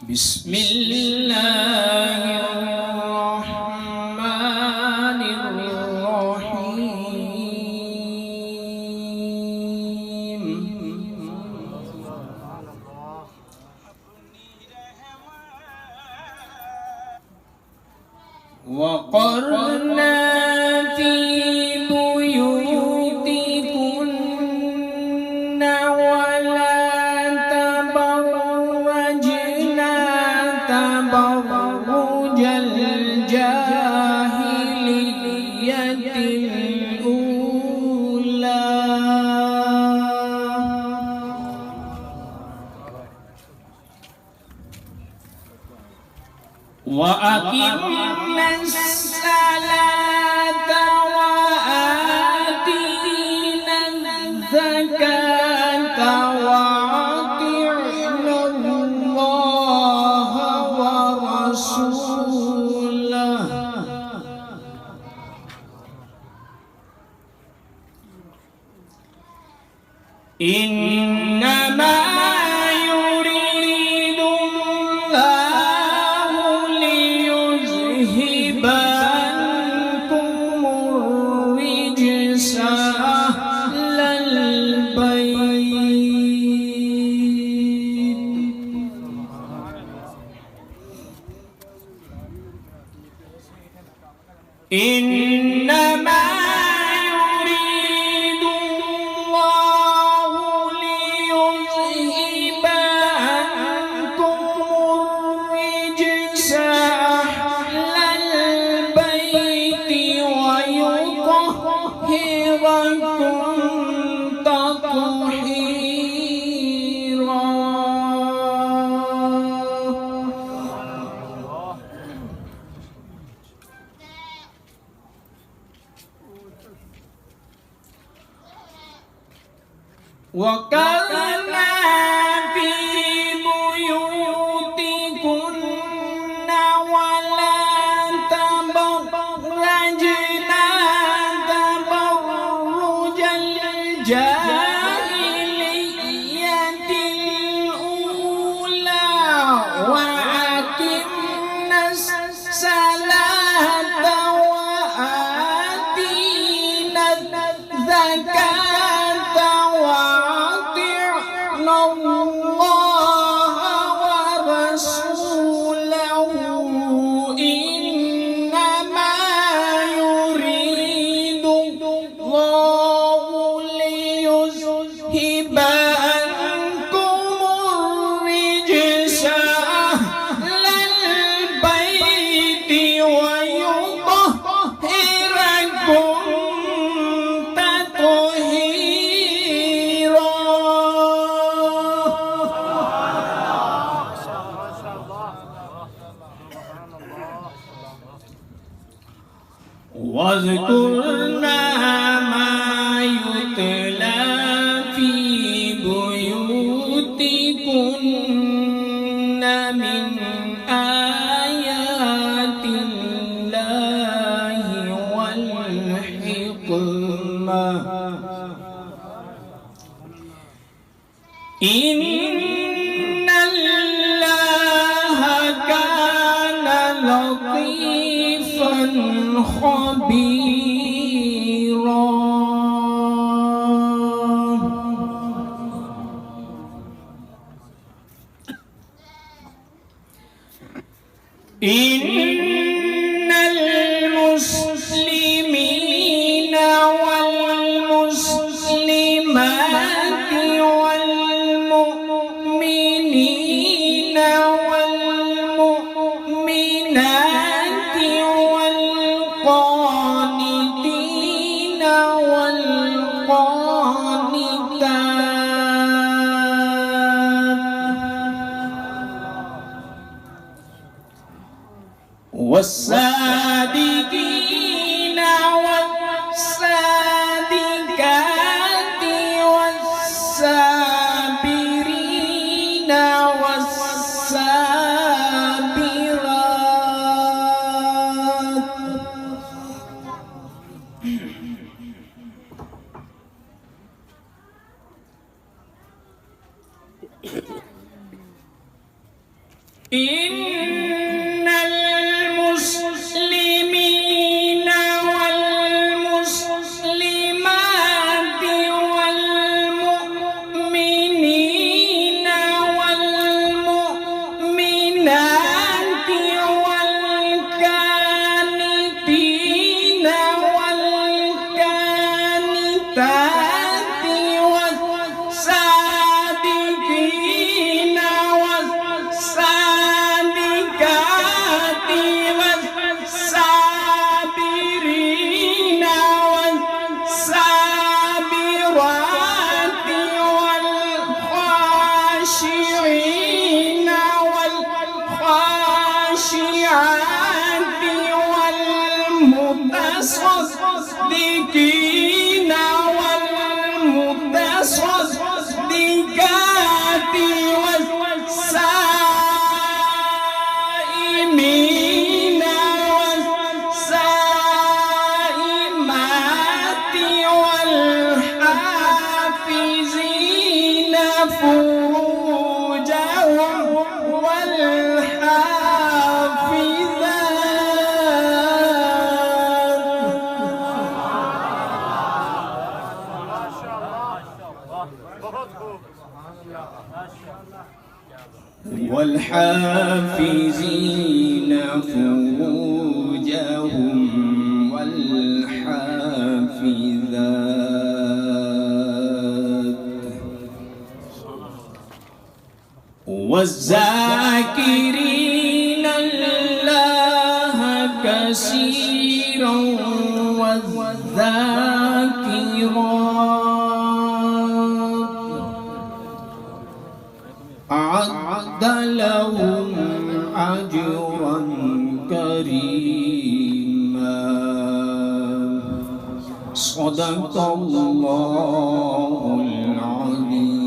بسم الله الرحمن الرحيم وقرنا في بيوتكن ولا تبرجنا تبرج الجاهلية الأولى وأقمنا الصلاة وآتينا الزكاة وأطعنا الله ورسوله إنما يريد الله ليذهب عنكم الرجس أهل البيت إنما يريد الله ليذهب عنكم الرجس أهل البيت ويطهركم تطهيرا وقرنا في بيوتكن ولا تبرجنا تبرج الجاهلية الأولى وأقمنا الصلاة وآتينا الزكاة وأطعنا الله ورسوله إنما يريد الله ليذهب عنكم الرجس أهل البيت ويطهركم تطهيرا واذكرنا ما يتلى في بيوتكن من آيات الله والحكمة إن الله كان لطيفا خبيرا إن المسلمين والمسلمات والمؤمنين والمؤمنات والقانتين والقانتات والصادقين والصادقات والصابرين والصابرات إن المسلمين والمسلمات والمؤمنين والمؤمنات والقانتين والقانتات والصادقين والصادقات والصابرين والصابرات والخاشعين والخاشعات والمتصدقين والمتصدقات والصائمين والصائمات والحافظين فروجهم والحافظين فروجهم والحافظات والذاكرين الله كثيرا والذاكرات أعد لهم أجرا كريما. صدق الله العظيم.